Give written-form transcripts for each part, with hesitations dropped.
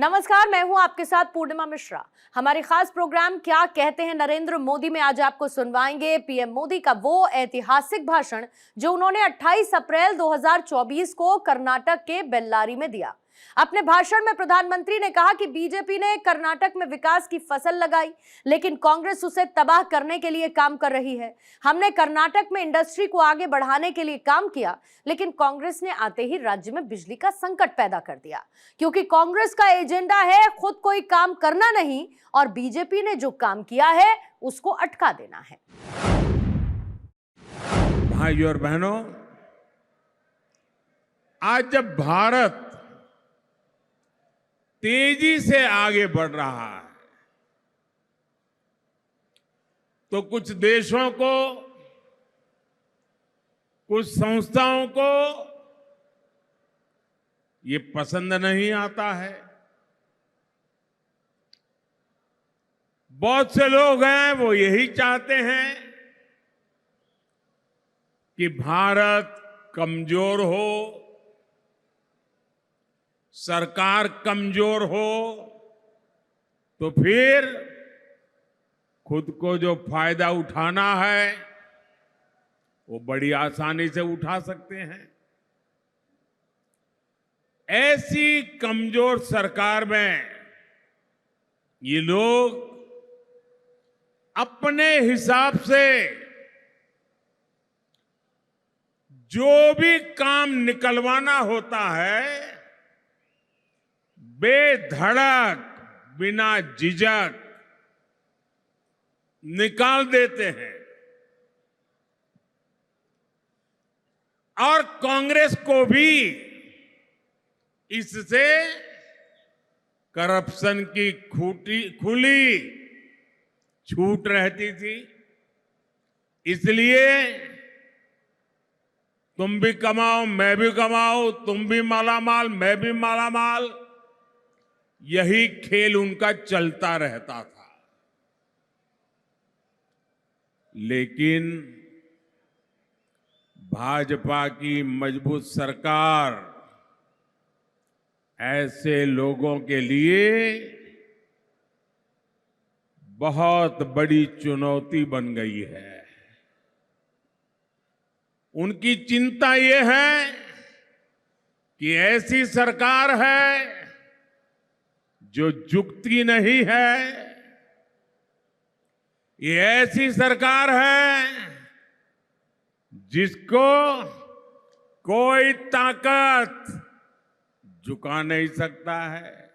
नमस्कार, मैं हूं आपके साथ पूर्णिमा मिश्रा। हमारे खास प्रोग्राम क्या कहते हैं नरेंद्र मोदी में आज आपको सुनवाएंगे पीएम मोदी का वो ऐतिहासिक भाषण जो उन्होंने 28 अप्रैल 2024 को कर्नाटक के बेल्लारी में दिया। अपने भाषण में प्रधानमंत्री ने कहा कि बीजेपी ने कर्नाटक में विकास की फसल लगाई, लेकिन कांग्रेस उसे तबाह करने के लिए काम कर रही है। हमने कर्नाटक में इंडस्ट्री को आगे बढ़ाने के लिए काम किया, लेकिन कांग्रेस ने आते ही राज्य में बिजली का संकट पैदा कर दिया, क्योंकि कांग्रेस का एजेंडा है खुद कोई काम करना नहीं और बीजेपी ने जो काम किया है उसको अटका देना है। भाइयों और बहनों, आज जब भारत तेजी से आगे बढ़ रहा है तो कुछ देशों को, कुछ संस्थाओं को ये पसंद नहीं आता है। बहुत से लोग हैं वो यही चाहते हैं कि भारत कमजोर हो, सरकार कमजोर हो, तो फिर खुद को जो फायदा उठाना है वो बड़ी आसानी से उठा सकते हैं। ऐसी कमजोर सरकार में ये लोग अपने हिसाब से जो भी काम निकलवाना होता है बेधड़क, बिना झिझक निकाल देते हैं। और कांग्रेस को भी इससे करप्शन की खुली छूट रहती थी। इसलिए तुम भी कमाओ, मैं भी कमाओ, तुम भी मालामाल, मैं भी मालामाल, यही खेल उनका चलता रहता था। लेकिन भाजपा की मजबूत सरकार ऐसे लोगों के लिए बहुत बड़ी चुनौती बन गई है। उनकी चिंता ये है कि ऐसी सरकार है जो झुकती नहीं है, ये ऐसी सरकार है जिसको कोई ताकत झुका नहीं सकता है।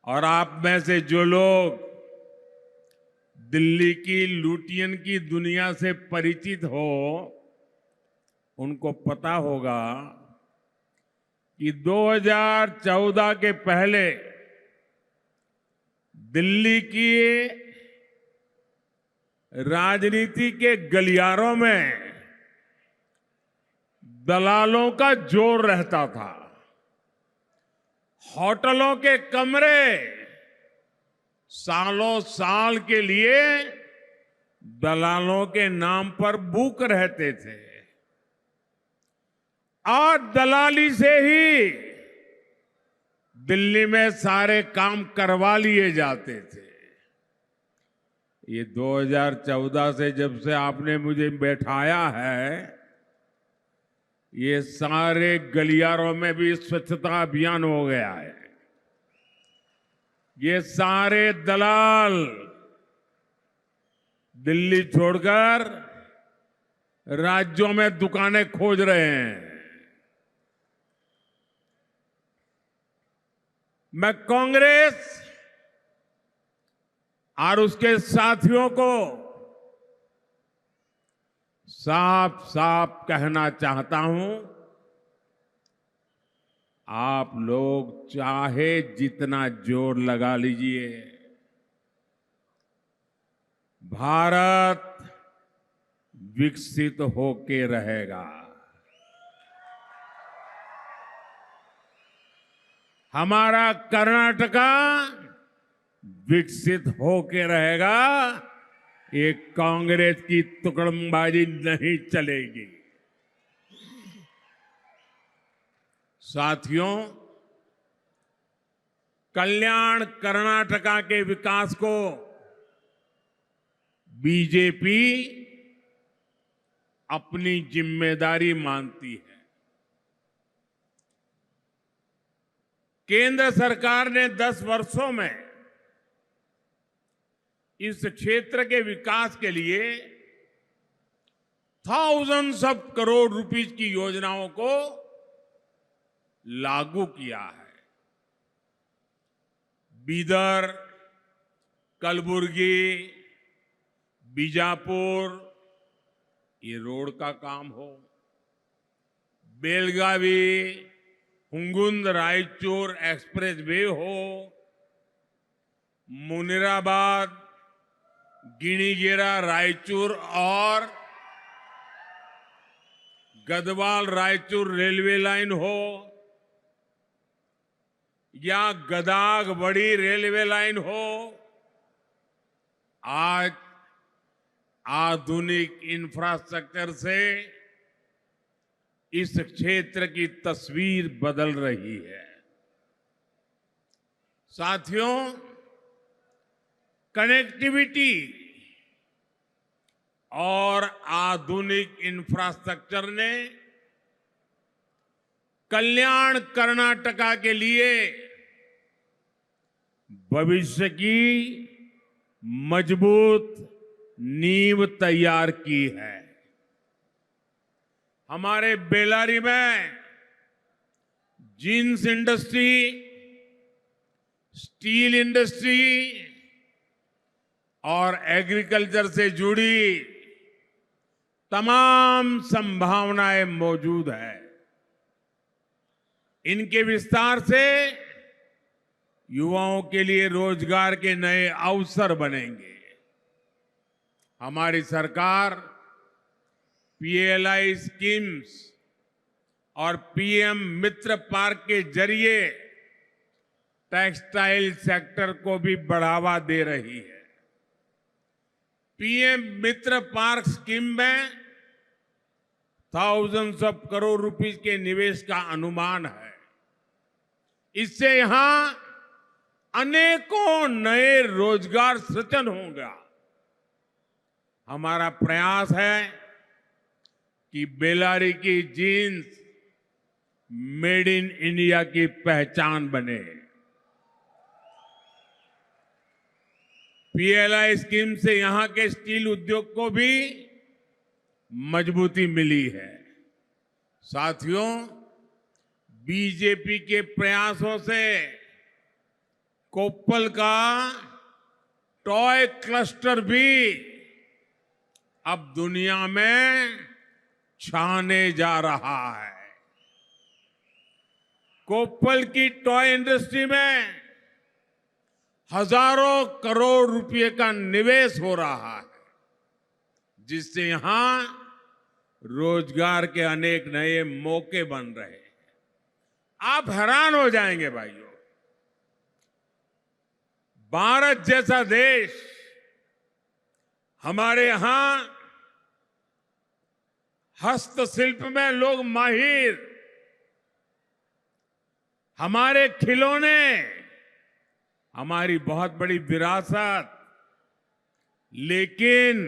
और आप में से जो लोग दिल्ली की लुटियन की दुनिया से परिचित हो, उनको पता होगा कि 2014 के पहले दिल्ली की राजनीति के गलियारों में दलालों का जोर रहता था। होटलों के कमरे सालों साल के लिए दलालों के नाम पर बुक रहते थे और दलाली से ही दिल्ली में सारे काम करवा लिए जाते थे। ये 2014 से जब से आपने मुझे बैठाया है, ये सारे गलियारों में भी स्वच्छता अभियान हो गया है। ये सारे दलाल दिल्ली छोड़कर राज्यों में दुकानें खोज रहे हैं। मैं कांग्रेस और उसके साथियों को साफ साफ कहना चाहता हूं, आप लोग चाहे जितना जोर लगा लीजिए, भारत विकसित होके रहेगा। हमारा कर्नाटका विकसित होके रहेगा। ये कांग्रेस की तुकड़मबाजी नहीं चलेगी। साथियों, कल्याण कर्नाटका के विकास को बीजेपी अपनी जिम्मेदारी मानती है। केंद्र सरकार ने 10 वर्षों में इस क्षेत्र के विकास के लिए थाउजेंड्स ऑफ करोड़ रुपीस की योजनाओं को लागू किया है। बीदर, कलबुर्गी, बीजापुर, ये रोड का काम हो, बेलगावी, हुंगुंद रायचूर एक्सप्रेस वे हो, मुनिराबाद, गिणिगेरा रायचूर और गदवाल रायचूर रेलवे लाइन हो, या गदाग बड़ी रेलवे लाइन हो, आज आधुनिक इंफ्रास्ट्रक्चर से इस क्षेत्र की तस्वीर बदल रही है। साथियों, कनेक्टिविटी और आधुनिक इंफ्रास्ट्रक्चर ने कल्याण कर्नाटका के लिए भविष्य की मजबूत नींव तैयार की है। हमारे बेल्लारी में जींस इंडस्ट्री, स्टील इंडस्ट्री और एग्रीकल्चर से जुड़ी तमाम संभावनाएं मौजूद है। इनके विस्तार से युवाओं के लिए रोजगार के नए अवसर बनेंगे। हमारी सरकार पीएलआई स्कीम्स और पीएम मित्र पार्क के जरिए टेक्सटाइल सेक्टर को भी बढ़ावा दे रही है। पीएम मित्र पार्क स्कीम में थाउजेंड्स ऑफ करोड़ रुपीस के निवेश का अनुमान है। इससे यहां अनेकों नए रोजगार सृजन होगा। हमारा प्रयास है कि बेल्लारी की जींस मेड इन इंडिया की पहचान बने। पीएलआई स्कीम से यहां के स्टील उद्योग को भी मजबूती मिली है। साथियों, बीजेपी के प्रयासों से कोप्पल का टॉय क्लस्टर भी अब दुनिया में छाने जा रहा है। कोप्पल की टॉय इंडस्ट्री में हजारों करोड़ रुपए का निवेश हो रहा है, जिससे यहां रोजगार के अनेक नए मौके बन रहे हैं। आप हैरान हो जाएंगे भाइयों, भारत जैसा देश, हमारे यहां हस्तशिल्प में लोग माहिर, हमारे खिलौने, हमारी बहुत बड़ी विरासत, लेकिन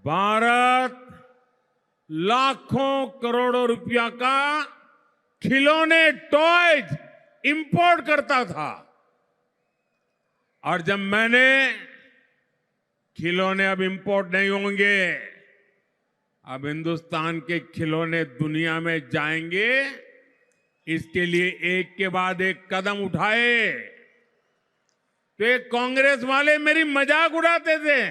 भारत लाखों करोड़ों रुपया का खिलौने, टॉयज इंपोर्ट करता था। और जब मैंने खिलौने अब इंपोर्ट नहीं होंगे, अब हिंदुस्तान के खिलौने दुनिया में जाएंगे, इसके लिए एक के बाद एक कदम उठाए, तो ये कांग्रेस वाले मेरी मजाक उड़ाते थे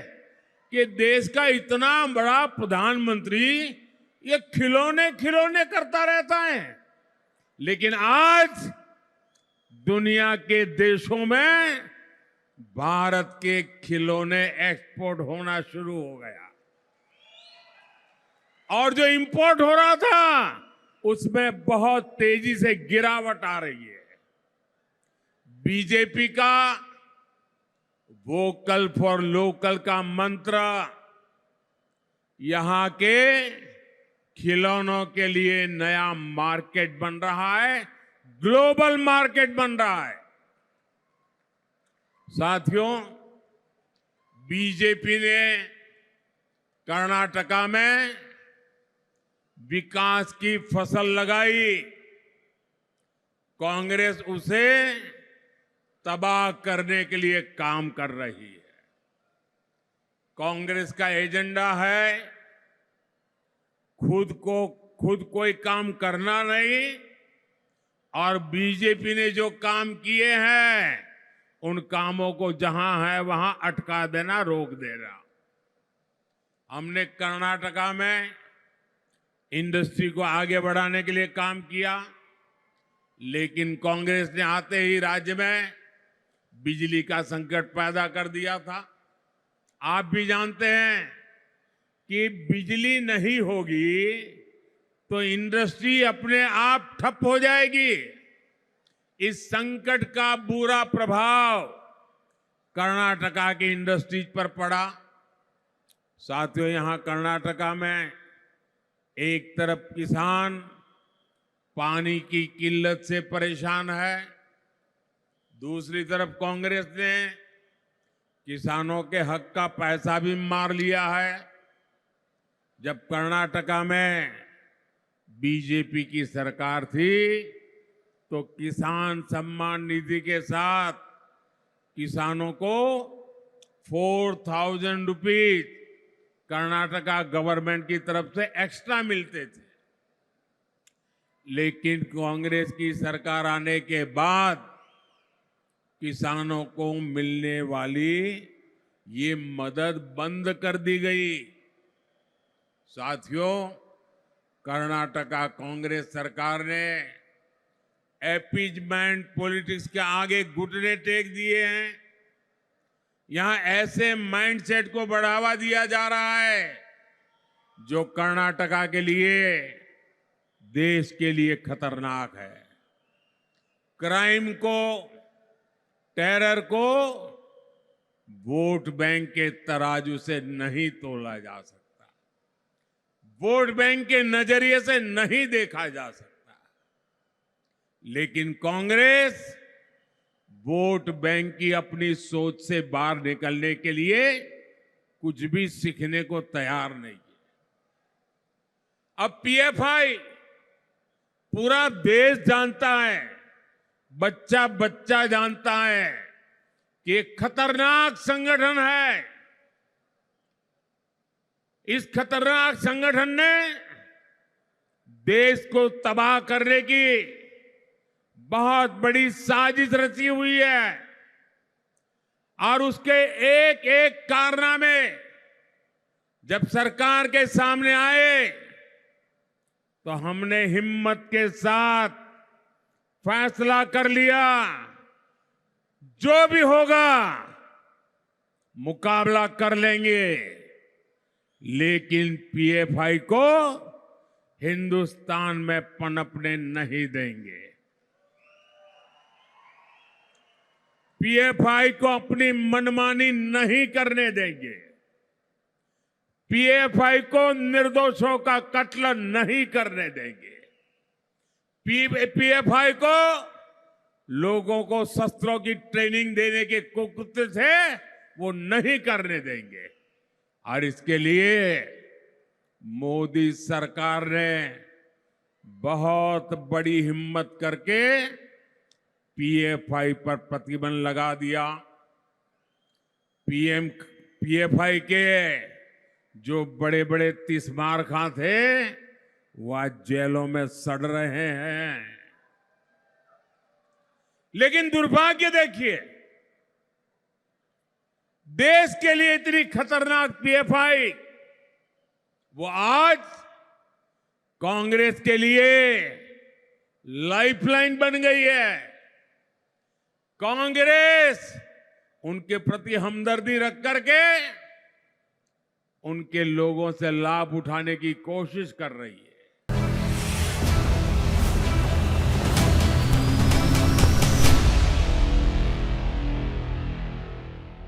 कि देश का इतना बड़ा प्रधानमंत्री ये खिलौने खिलौने करता रहता है। लेकिन आज दुनिया के देशों में भारत के खिलौने एक्सपोर्ट होना शुरू हो गया, और जो इंपोर्ट हो रहा था उसमें बहुत तेजी से गिरावट आ रही है। बीजेपी का वोकल फॉर लोकल का मंत्र यहां के खिलौनों के लिए नया मार्केट बन रहा है, ग्लोबल मार्केट बन रहा है। साथियों, बीजेपी ने कर्नाटका में विकास की फसल लगाई, कांग्रेस उसे तबाह करने के लिए काम कर रही है। कांग्रेस का एजेंडा है खुद कोई काम करना नहीं, और बीजेपी ने जो काम किए हैं उन कामों को जहां है वहां अटका देना, रोक देना। हमने कर्नाटका में इंडस्ट्री को आगे बढ़ाने के लिए काम किया, लेकिन कांग्रेस ने आते ही राज्य में बिजली का संकट पैदा कर दिया था। आप भी जानते हैं कि बिजली नहीं होगी तो इंडस्ट्री अपने आप ठप हो जाएगी। इस संकट का बुरा प्रभाव कर्नाटका की इंडस्ट्रीज पर पड़ा। साथियों, यहां कर्नाटका में एक तरफ किसान पानी की किल्लत से परेशान है, दूसरी तरफ कांग्रेस ने किसानों के हक का पैसा भी मार लिया है। जब कर्नाटका में बीजेपी की सरकार थी तो किसान सम्मान निधि के साथ किसानों को 4,000 रुपीज कर्नाटका गवर्नमेंट की तरफ से एक्स्ट्रा मिलते थे। लेकिन कांग्रेस की सरकार आने के बाद किसानों को मिलने वाली ये मदद बंद कर दी गई। साथियों, कर्नाटका कांग्रेस सरकार ने अपीजमेंट पॉलिटिक्स के आगे घुटने टेक दिए हैं। यहां ऐसे माइंडसेट को बढ़ावा दिया जा रहा है जो कर्नाटका के लिए, देश के लिए खतरनाक है। क्राइम को, टेरर को वोट बैंक के तराजू से नहीं तोला जा सकता, वोट बैंक के नजरिए से नहीं देखा जा सकता। लेकिन कांग्रेस वोट बैंक की अपनी सोच से बाहर निकलने के लिए कुछ भी सीखने को तैयार नहीं है। अब पीएफआई पूरा देश जानता है, बच्चा बच्चा जानता है कि एक खतरनाक संगठन है। इस खतरनाक संगठन ने देश को तबाह करने की बहुत बड़ी साजिश रची हुई है, और उसके एक एक कारनामे जब सरकार के सामने आए तो हमने हिम्मत के साथ फैसला कर लिया, जो भी होगा मुकाबला कर लेंगे, लेकिन पीएफआई को हिंदुस्तान में पनपने नहीं देंगे। पीएफआई को अपनी मनमानी नहीं करने देंगे। पीएफआई को निर्दोषों का कत्ल नहीं करने देंगे। पीएफआई को लोगों को शस्त्रों की ट्रेनिंग देने के कुकृत्य से वो नहीं करने देंगे। और इसके लिए मोदी सरकार ने बहुत बड़ी हिम्मत करके पीएफआई पर प्रतिबंध लगा दिया। पीएफआई के जो बड़े बड़े तिस्मार खां थे वो आज जेलों में सड़ रहे हैं। लेकिन दुर्भाग्य देखिए, देश के लिए इतनी खतरनाक पीएफआई वो आज कांग्रेस के लिए लाइफलाइन बन गई है। कांग्रेस उनके प्रति हमदर्दी रख करके उनके लोगों से लाभ उठाने की कोशिश कर रही है।